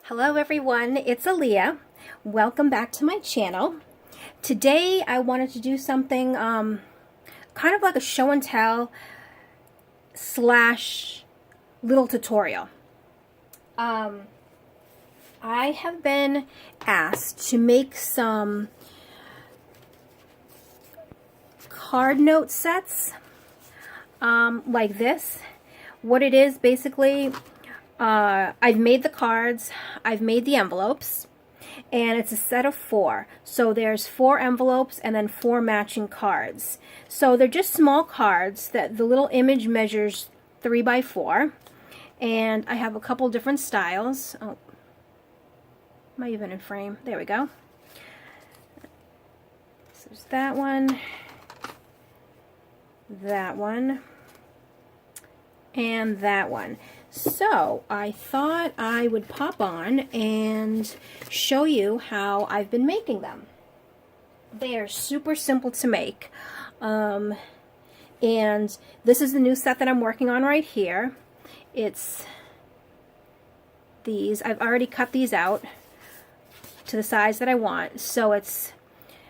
Hello everyone, it's Alia. Welcome back to my channel. Today I wanted to do something kind of like a show and tell slash little tutorial. I have been asked to make some card note sets like this. What it is basically, I've made the cards, I've made the envelopes, and it's a set of 4. So there's 4 envelopes and then 4 matching cards. So they're just small cards that the little image measures 3 by 4. And I have a couple different styles. Oh, am I even in frame? There we go. So there's that one, and that one. So I thought I would pop on and show you how I've been making them. They are super simple to make. And this is the new set that I'm working on right here. It's these. I've already cut these out to the size that I want. So it's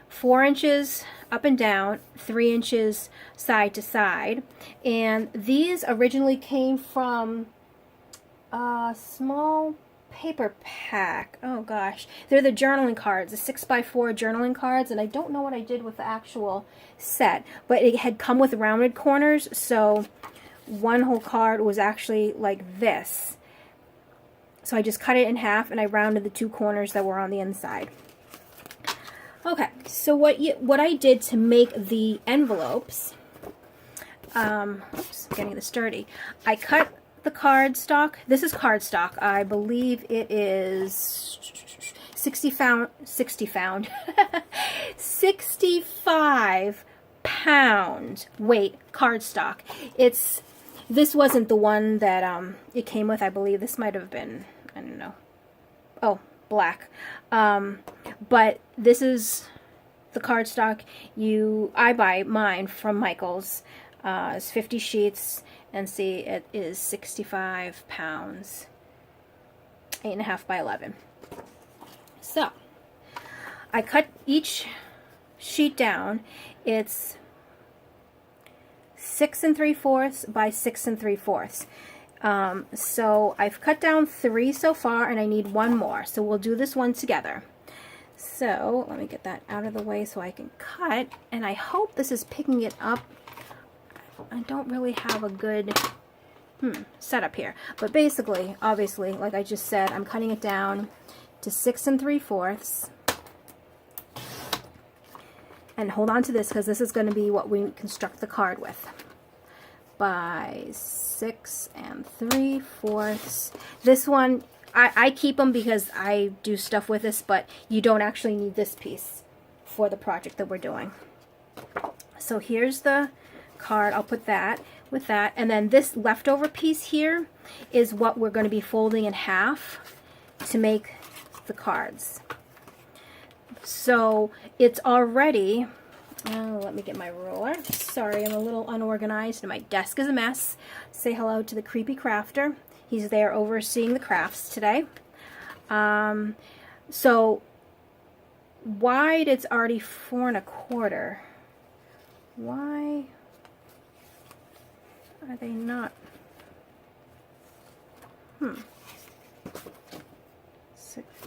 4 inches up and down, 3 inches side to side. And these originally came from a small paper pack. Oh gosh, they're the journaling cards, the 6x4 journaling cards, and I don't know what I did with the actual set, but it had come with rounded corners, so one whole card was actually like this. So I just cut it in half and I rounded the 2 corners that were on the inside. Okay, so what I did to make the envelopes, oops, getting this dirty. I cut the cardstock. This is cardstock. I believe it is 65 pound weight cardstock. This wasn't the one that it came with. I believe this might have been, I don't know. Oh, black. But this is the cardstock I buy mine from Michael's. It's 50 sheets, and see, it is 65 pounds, 8.5 by 11. So I cut each sheet down. It's 6 3/4 by 6 3/4. So I've cut down 3 so far, and I need 1 more. So we'll do this one together. So let me get that out of the way so I can cut, and I hope this is picking it up. I don't really have a good setup here, but basically, obviously, like I just said, I'm cutting it down to 6 3/4. And hold on to this, because this is going to be what we construct the card with. By 6 3/4. This one, I keep them because I do stuff with this, but you don't actually need this piece for the project that we're doing. So here's the card. I'll put that with that, and then this leftover piece here is what we're going to be folding in half to make the cards. So it's already, let me get my ruler. Sorry, I'm a little unorganized and my desk is a mess. Say hello to the creepy crafter. He's there overseeing the crafts today. So wide, it's already 4 1/4. Why are they not?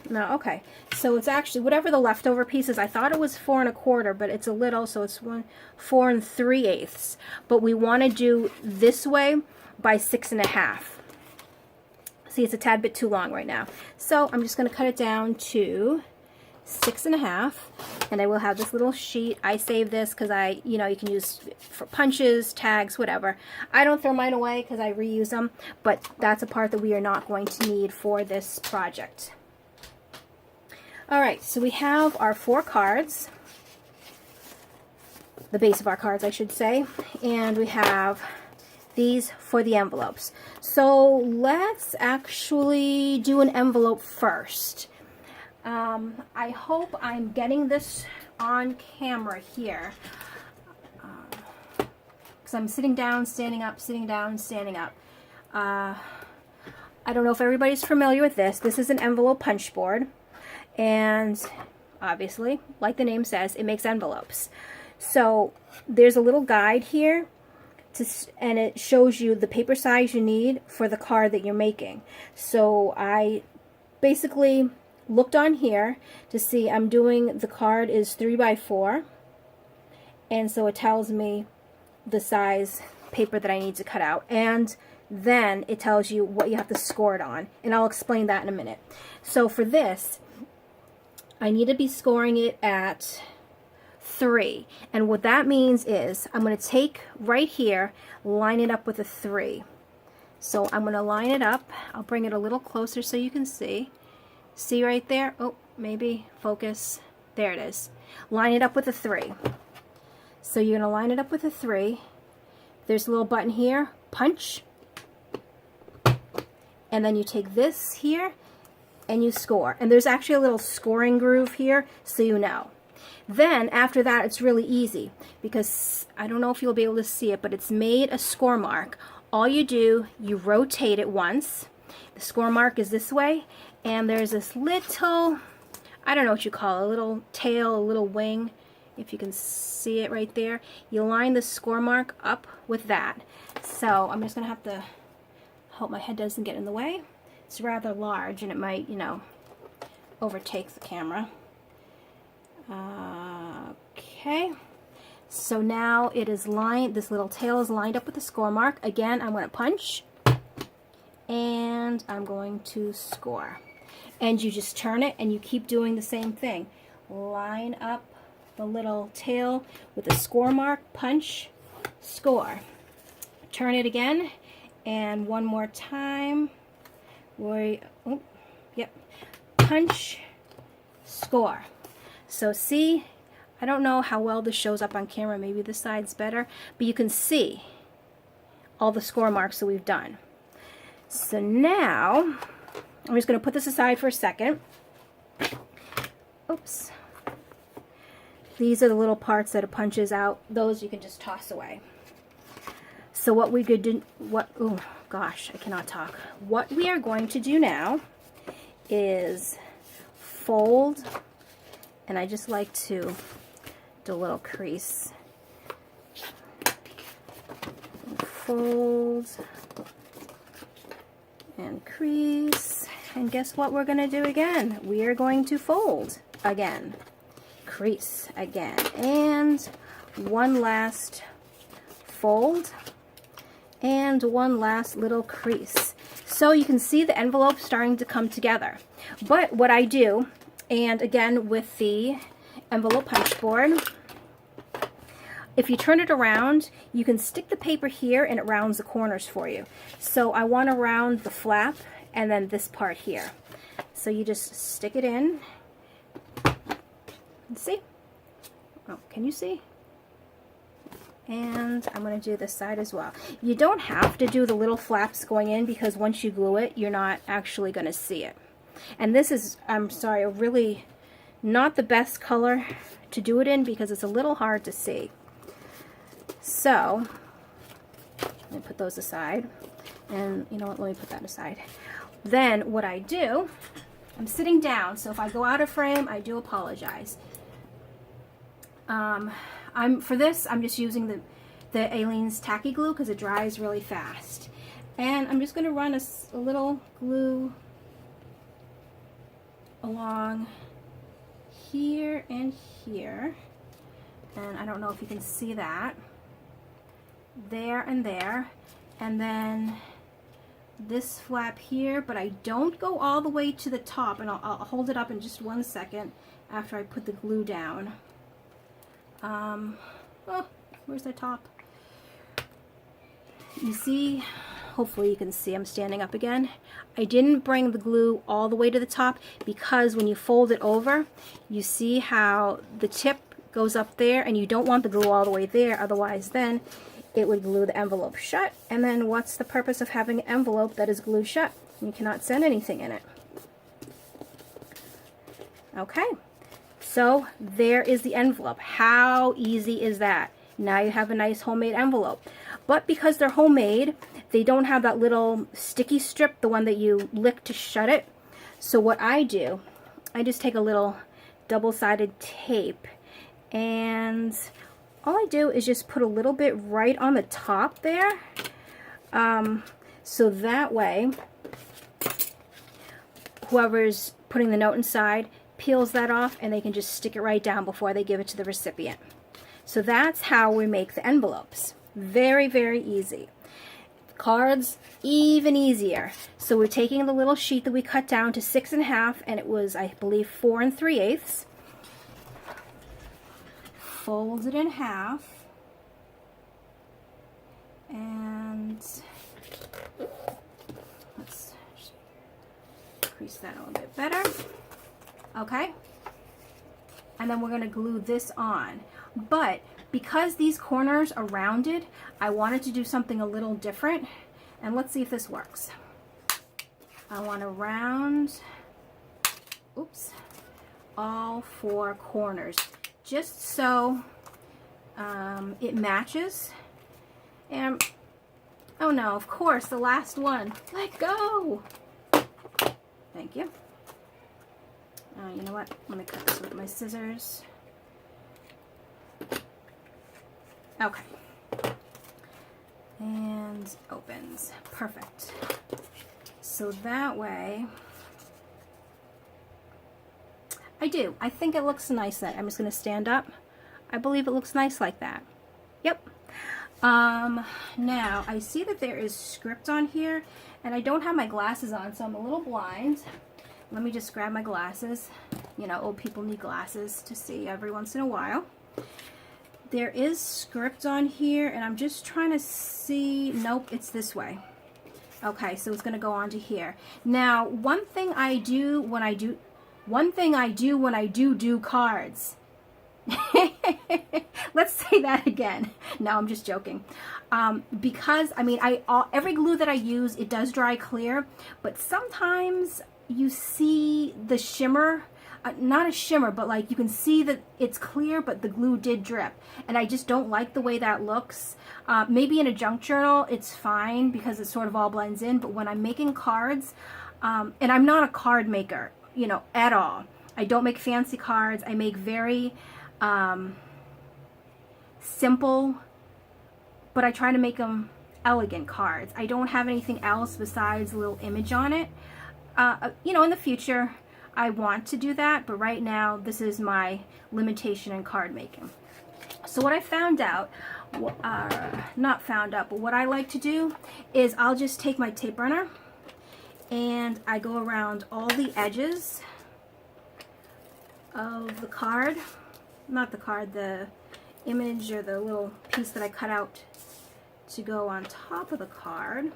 No, okay. So it's actually whatever the leftover piece is. I thought it was 4 1/4, but it's a little, so it's 4 3/8. But we want to do this way by 6 1/2. See, it's a tad bit too long right now. So I'm just going to cut it down to 6 1/2, and I will have this little sheet. I save this because you can use for punches, tags, whatever. I don't throw mine away because I reuse them, but that's a part that we are not going to need for this project. All right, so we have our 4 cards, the base of our cards, I should say, and we have these for the envelopes. So let's actually do an envelope first. I hope I'm getting this on camera here, because I'm sitting down, standing up, sitting down, standing up. I don't know if everybody's familiar with this. This is an envelope punch board, and obviously, like the name says, it makes envelopes. So there's a little guide here, and it shows you the paper size you need for the card that you're making. So I basically looked on here to see I'm doing, the card is 3 by 4, and so it tells me the size paper that I need to cut out, and then it tells you what you have to score it on, and I'll explain that in a minute. So for this, I need to be scoring it at 3, and what that means is I'm going to take right here, line it up with a 3. So I'm going to line it up. I'll bring it a little closer so you can see. See right there? Oh, maybe focus. There it is. Line it up with a 3. So you're going to line it up with a 3. There's a little button here, punch, and then you take this here and you score. And there's actually a little scoring groove here, so you know. Then after that, it's really easy, because I don't know if you'll be able to see it, but it's made a score mark. All you do, you rotate it once. The score mark is this way, and there's this little, I don't know what you call it, a little tail, a little wing. If you can see it right there, you line the score mark up with that. So I'm just going to have to hope my head doesn't get in the way. It's rather large, and it might, you know, overtake the camera. Okay, so now it is lined, this little tail is lined up with the score mark. Again, I'm going to punch, and I'm going to score. And you just turn it, and you keep doing the same thing. Line up the little tail with the score mark, punch, score. Turn it again, and one more time. Punch, score. So see, I don't know how well this shows up on camera, maybe this side's better, but you can see all the score marks that we've done. So now, I'm just going to put this aside for a second. Oops. These are the little parts that it punches out. Those you can just toss away. So what we could do, oh gosh, I cannot talk. What we are going to do now is fold, and I just like to do a little crease. Fold and crease, and guess what we're going to do again? We are going to fold again, crease again, and one last fold and one last little crease. So you can see the envelope starting to come together. But what I do, and again with the envelope punch board, if you turn it around, you can stick the paper here and it rounds the corners for you. So I want to round the flap and then this part here. So you just stick it in. See? Oh, can you see? And I'm going to do this side as well. You don't have to do the little flaps going in, because once you glue it, you're not actually going to see it. And this is, I'm sorry, really not the best color to do it in, because it's a little hard to see. So, let me put those aside. And you know what, let me put that aside. Then what I do, I'm sitting down, so if I go out of frame, I do apologize. For this, I'm just using the Aleene's tacky glue because it dries really fast. And I'm just going to run a little glue along here and here. And I don't know if you can see that. There and there. And then this flap here, but I don't go all the way to the top. And I'll hold it up in just 1 second after I put the glue down. Oh, where's the top? You see, hopefully you can see I'm standing up again. I didn't bring the glue all the way to the top because when you fold it over, you see how the tip goes up there, and you don't want the glue all the way there, otherwise then it would glue the envelope shut. And then what's the purpose of having an envelope that is glued shut? You cannot send anything in it. Okay. So there is the envelope. How easy is that? Now you have a nice homemade envelope. But because they're homemade, they don't have that little sticky strip, the one that you lick to shut it. So what I do, I just take a little double-sided tape, and all I do is just put a little bit right on the top there, so that way whoever's putting the note inside peels that off and they can just stick it right down before they give it to the recipient. So that's how we make the envelopes. Very, very easy. Cards, even easier. So we're taking the little sheet that we cut down to 6 1/2, and it was, I believe, 4 3/8. Fold it in half, and let's crease that a little bit better. Okay, and then we're going to glue this on. But because these corners are rounded, I wanted to do something a little different, and let's see if this works. I want to round, oops, all 4 corners, just so it matches. And oh no, of course, the last one. Let go. Thank you. You know what? Let me cut this with my scissors. Okay. And opens. Perfect. So that way, I think it looks nice. That I'm just going to stand up. I believe it looks nice like that. Yep. Now I see that there is script on here, and I don't have my glasses on, so I'm a little blind. Let me just grab my glasses. You know, old people need glasses to see every once in a while. There is script on here, and I'm just trying to see. Nope, it's this way. Okay, so it's going to go on to here. Now, one thing I do when I do cards. Let's say that again. No, I'm just joking. Because I mean, every glue that I use, it does dry clear, but sometimes you see the shimmer, not a shimmer, but like you can see that it's clear, but the glue did drip, and I just don't like the way that looks. Maybe in a junk journal it's fine because it sort of all blends in, but when I'm making cards, and I'm not a card maker, you know, at all. I don't make fancy cards. I make very simple, but I try to make them elegant cards. I don't have anything else besides a little image on it. You know, in the future I want to do that, but right now this is my limitation in card making. So what I found out, not found out, but what I like to do is I'll just take my tape runner and I go around all the edges of the card, not the card, the image or the little piece that I cut out to go on top of the card.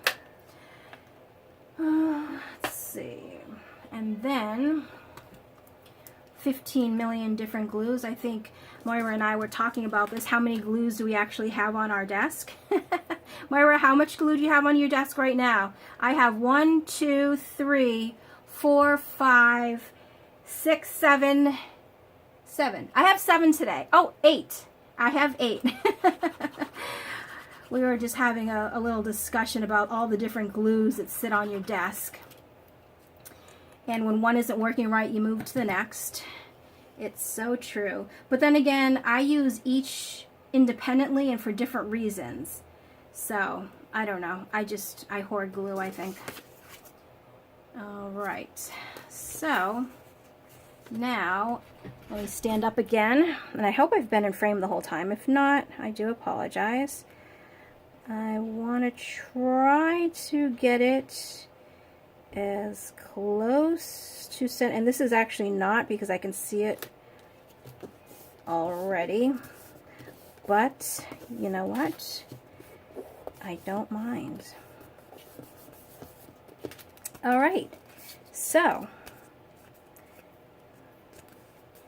Let's see, and then 15 million different glues. I think Moira and I were talking about this. How many glues do we actually have on our desk? Moira, how much glue do you have on your desk right now? I have 1, 2, 3, 4, 5, 6, 7. I have 7 today. Oh, 8. I have 8. We were just having a little discussion about all the different glues that sit on your desk. And when one isn't working right, you move to the next. It's so true. But then again, I use each independently and for different reasons. So, I don't know. I hoard glue, I think. All right. So, now, let me stand up again. And I hope I've been in frame the whole time. If not, I do apologize. I want to try to get it as close to center, and this is actually not because I can see it already, but you know what, I don't mind. Alright, so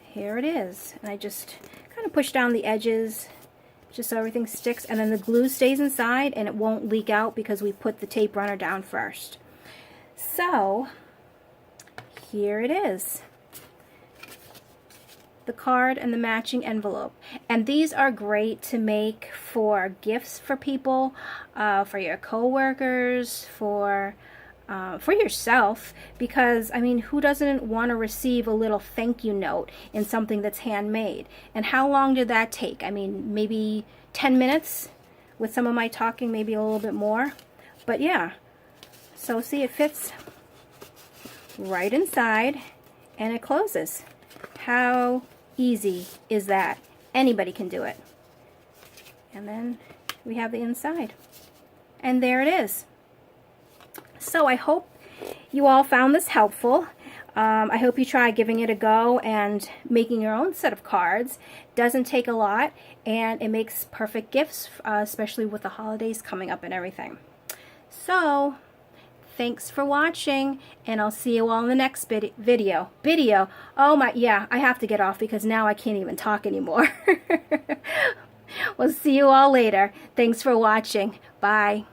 here it is, and I just kind of push down the edges just so everything sticks, and then the glue stays inside and it won't leak out because we put the tape runner down first. So here it is. the card and the matching envelope. And these are great to make for gifts for people, for your coworkers, for yourself, because I mean, who doesn't want to receive a little thank you note in something that's handmade? And how long did that take? I mean, maybe 10 minutes with some of my talking, maybe a little bit more. But yeah, so see, it fits right inside and it closes. How easy is that? Anybody can do it. And then we have the inside. And there it is. So I hope you all found this helpful. I hope you try giving it a go and making your own set of cards. Doesn't take a lot, and it makes perfect gifts, especially with the holidays coming up and everything. So thanks for watching, and I'll see you all in the next video. Oh my, yeah, I have to get off because now I can't even talk anymore. We'll see you all later. Thanks for watching. Bye.